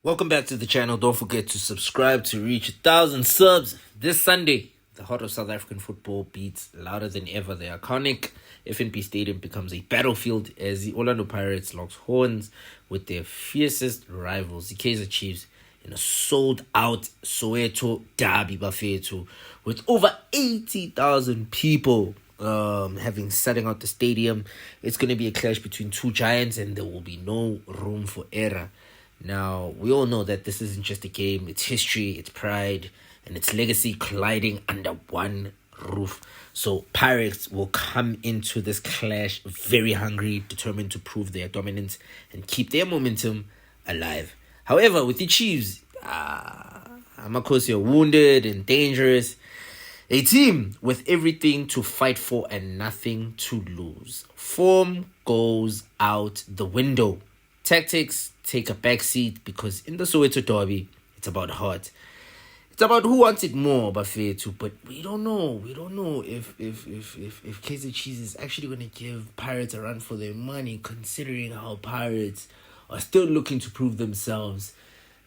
Welcome back to the channel. Don't forget to subscribe to reach 1,000 subs this Sunday. The heart of South African football beats louder than ever. The iconic FNB Stadium becomes a battlefield as the Orlando Pirates locks horns with their fiercest rivals, the Kaizer Chiefs, in a sold-out Soweto derby buffet with over 80,000 people having setting out the stadium. It's going to be a clash between two giants, and there will be no room for error. Now, we all know that this isn't just a game, it's history, it's pride, and it's legacy colliding under one roof. So, Pirates will come into this clash very hungry, determined to prove their dominance and keep their momentum alive. However, with the Chiefs, Amakosi are wounded and dangerous. A team with everything to fight for and nothing to lose. Form goes out the window. Tactics take a backseat because in the Soweto derby, it's about heart. It's about who wants it more, Bafetu. But we don't know. We don't know if Kaizer Chiefs is actually going to give Pirates a run for their money, considering how Pirates are still looking to prove themselves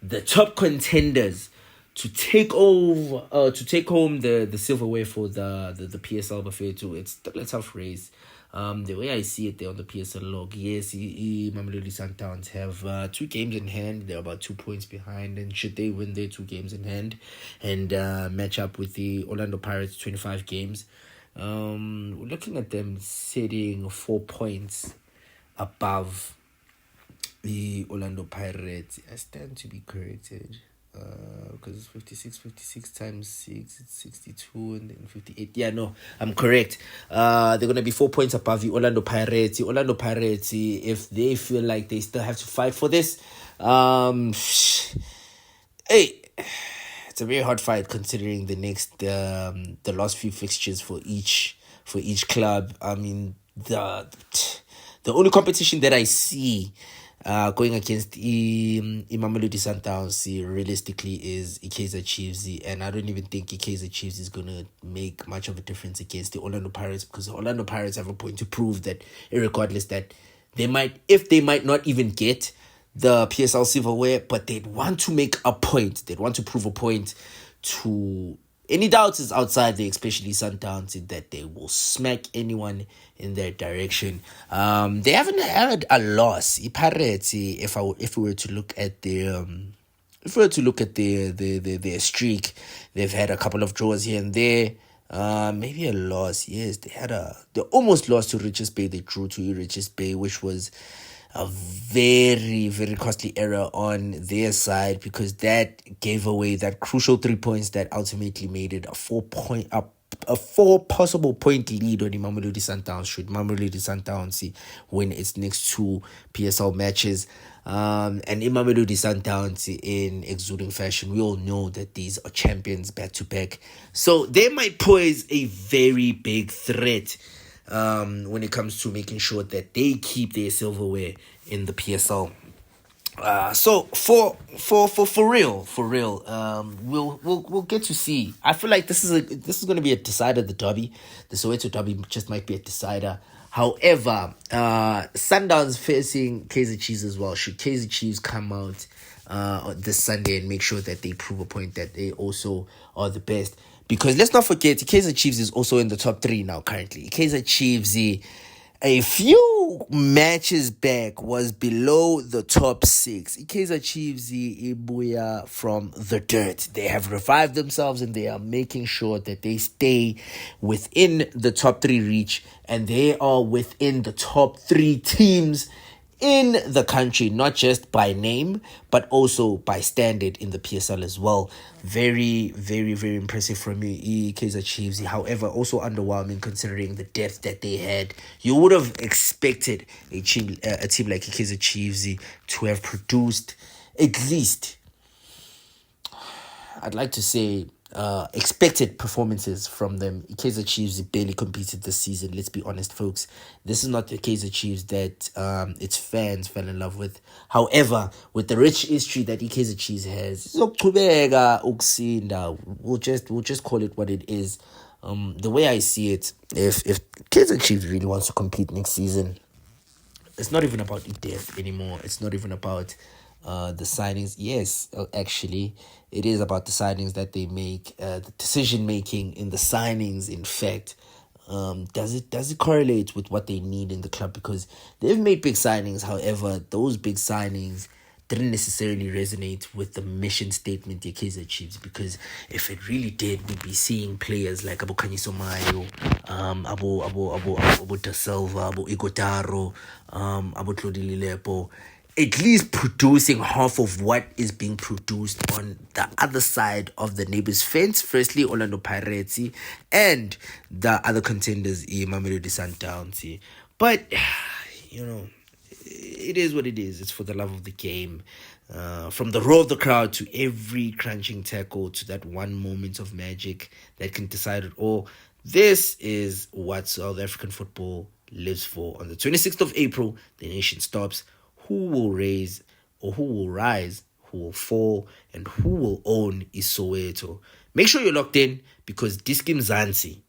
the top contenders to take home the silverware for the PSL Bafetu. It's still a tough race. The way I see it there on the PSL log, yes, Mamelodi Sundowns have 2 games in hand. They're about 2 points behind, and should they win their 2 games in hand and match up with the Orlando Pirates 25 games, we're looking at them sitting 4 points above the Orlando Pirates. I stand to be corrected. Because it's 56 times 6, it's 62, and then 58. Yeah, no, I'm correct. They're going to be 4 points above the Orlando Pirates. The Orlando Pirates, if they feel like they still have to fight for this, hey, it's a very hard fight considering the last few fixtures for each club. I mean, the only competition that I see going against Mamelodi Sundowns realistically is Kaizer Chiefs, and I don't even think Kaizer Chiefs is going to make much of a difference against the Orlando Pirates, because the Orlando Pirates have a point to prove that regardless that they might not even get the PSL silverware, but they'd want to make a point. They'd want to prove a point to any doubts is outside there, especially Sundowns, that they will smack anyone in their direction. They haven't had a loss. Pirates, if we were to look at their their streak, they've had a couple of draws here and there. Maybe a loss. Yes, they almost lost to Richards Bay. They drew to Richards Bay, which was a very, very costly error on their side, because that gave away that crucial 3 points that ultimately made it a 4 possible point lead on the Mamelodi Sundowns should Mamelodi Sundowns win its next 2 PSL matches. And in Mamelodi Sundowns, in exuding fashion, we all know that these are champions back to back, so they might pose a very big threat when it comes to making sure that they keep their silverware in the PSL. So for real, we'll get to see. I feel like this is going to be a decider. The derby, the Soweto derby, just might be a decider. However, Sundowns facing Kaizer Chiefs as well. Should Kaizer Chiefs come out this Sunday and make sure that they prove a point that they also are the best? Because let's not forget, Kaizer Chiefs is also in the top 3 now currently. Kaizer Chiefs, a few matches back, was below the top 6. Kaizer Chiefs, Ibuya from the dirt. They have revived themselves and they are making sure that they stay within the top 3 reach. And they are within the top 3 teams in the country, not just by name, but also by standard in the PSL as well. Very, very, very impressive from me, Kaizer Chiefs. However, also underwhelming considering the depth that they had. You would have expected a team like Kaizer Chiefs to have produced at least, I'd like to say, expected performances from them. Kaizer Chiefs barely competed this season. Let's be honest, folks. This is not the Kaizer Chiefs that its fans fell in love with. However, with the rich history that Kaizer Chiefs has, we'll just call it what it is. The way I see it, if Kaizer Chiefs really wants to compete next season, it's not even about depth anymore. It's not even about the signings. Yes, actually, it is about the signings that they make, the decision making in the signings. In fact, does it correlate with what they need in the club? Because they've made big signings. However, those big signings didn't necessarily resonate with the mission statement the Kaizer Chiefs, because if it really did, we'd be seeing players like Abu Kanyiso Mayo, Abu Da Silva, Abu Igotaro, Abu Tlodi Lilepo, at least producing half of what is being produced on the other side of the neighbor's fence. Firstly, Orlando Pirates and the other contenders, Mamelodi Sundowns. But, you know, it is what it is. It's for the love of the game. From the roar of the crowd to every crunching tackle to that one moment of magic that can decide it all. This is what South African football lives for. On the 26th of April, the nation stops. Who will raise or who will rise, who will fall, and who will own is Soweto. Make sure you're locked in, because DISKI Mzansi,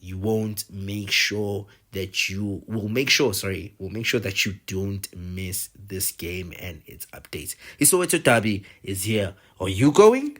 you won't make sure that you will make sure, we'll make sure that you don't miss this game and its updates. Soweto Derby is here. Are you going?